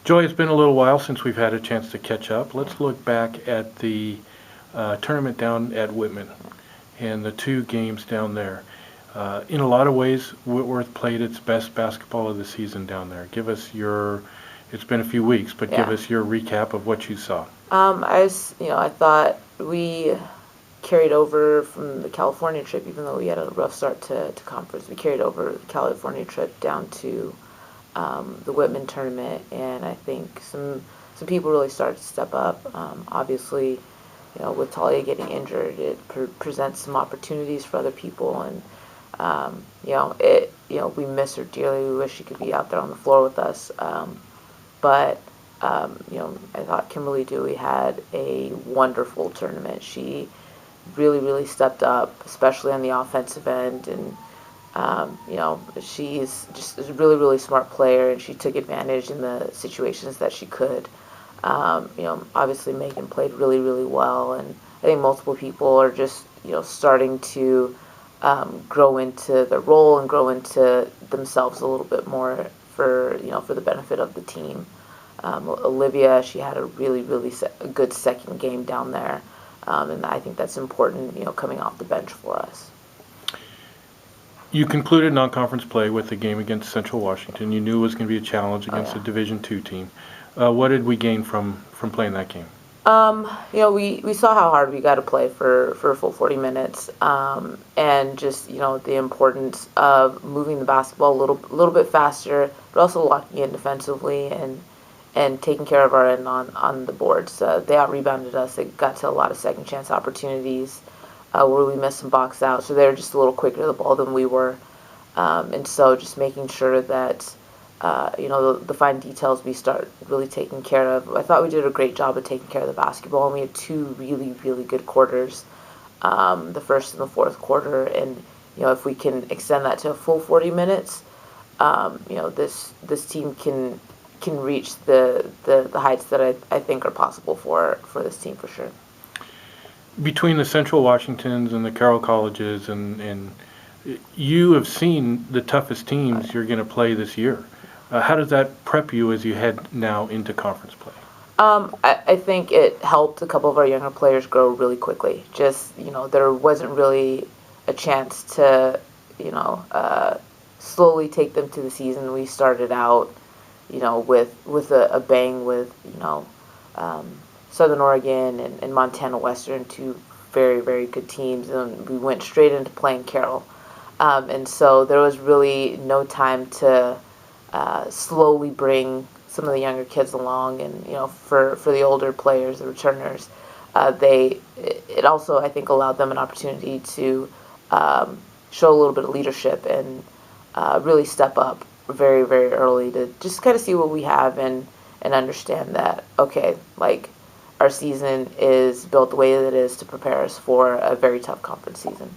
Joy, it's been a little while since we've had a chance to catch up. Let's look back at the tournament down at Whitman and the two games down there. In a lot of ways, Whitworth played its best basketball of the season down there. Give us your, it's been a few weeks, but give Yeah. us your recap of what you saw. I thought we carried over from the California trip, even though we had a rough start to conference. We carried over the California trip down to the Whitman tournament, and I think some people really started to step up. Obviously, with Talia getting injured, it presents some opportunities for other people, and we miss her dearly. We wish she could be out there on the floor with us, but I thought Kimberly Dewey had a wonderful tournament. She really, really stepped up, especially on the offensive end, and she's just a really, really smart player, and she took advantage in the situations that she could. Obviously Megan played really, really well, and I think multiple people are just, starting to grow into their role and grow into themselves a little bit more for the benefit of the team. Olivia, she had a really, really good second game down there, and I think that's important, coming off the bench for us. You concluded non-conference play with the game against Central Washington. You knew it was going to be a challenge against Yeah. a Division II team. What did we gain from playing that game? We saw how hard we got to play for a full 40 minutes, and just the importance of moving the basketball a little bit faster, but also locking in defensively and taking care of our end on the boards. They out rebounded us. They got to a lot of second chance opportunities where we missed some box out, so they were just a little quicker to the ball than we were, and so just making sure that the fine details we start really taking care of. I thought we did a great job of taking care of the basketball, and we had two really, really good quarters, the first and the fourth quarter. And if we can extend that to a full 40 minutes, this team can reach the heights that I think are possible for this team for sure. Between the Central Washingtons and the Carroll Colleges, and you have seen the toughest teams you're going to play this year. How does that prep you as you head now into conference play? I think it helped a couple of our younger players grow really quickly. Just, there wasn't really a chance to, slowly take them to the season. We started out, with a bang with, Southern Oregon and Montana Western, two very, very good teams, and we went straight into playing Carroll. And so there was really no time to slowly bring some of the younger kids along, and for the older players, the returners, it also, I think, allowed them an opportunity to show a little bit of leadership and really step up very, very early to just kind of see what we have and understand that, okay, like, our season is built the way that it is to prepare us for a very tough conference season.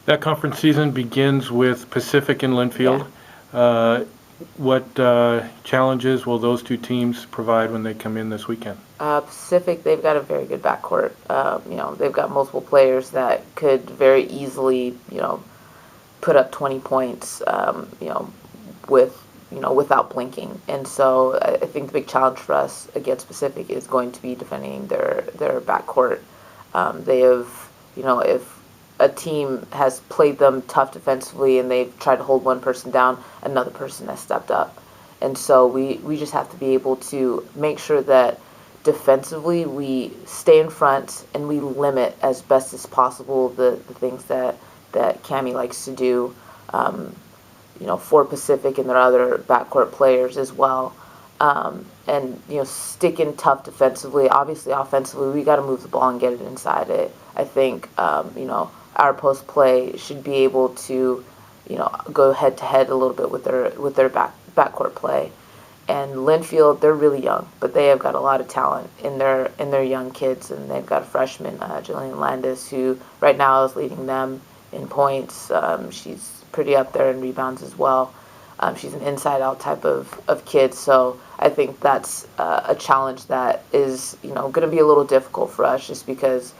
That conference season begins with Pacific and Linfield. What challenges will those two teams provide when they come in this weekend? Pacific, they've got a very good backcourt. They've got multiple players that could very easily, put up 20 points, without blinking. And so I think the big challenge for us against Pacific is going to be defending their backcourt. They have, if a team has played them tough defensively and they've tried to hold one person down, another person has stepped up. And so we just have to be able to make sure that defensively we stay in front and we limit as best as possible the things that Cammie likes to do, for Pacific and their other backcourt players as well. And sticking tough defensively. Obviously, offensively, we got to move the ball and get it inside it. I think our post play should be able to go head to head a little bit with their backcourt play. And Linfield, they're really young, but they have got a lot of talent in their young kids, and they've got a freshman, Jillian Landis, who right now is leading them in points. She's pretty up there in rebounds as well. She's an inside-out type of kid, so I think that's a challenge that is going to be a little difficult for us, just because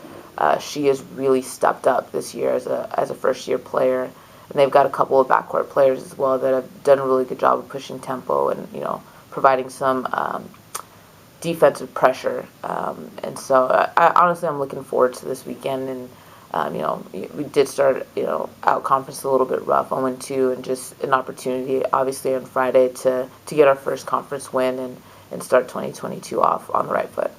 she has really stepped up this year as a first-year player, and they've got a couple of backcourt players as well that have done a really good job of pushing tempo and providing some defensive pressure. And so honestly, I'm looking forward to this weekend. And we did start out conference a little bit rough, 0-2, and just an opportunity, obviously, on Friday to get our first conference win and start 2022 off on the right foot.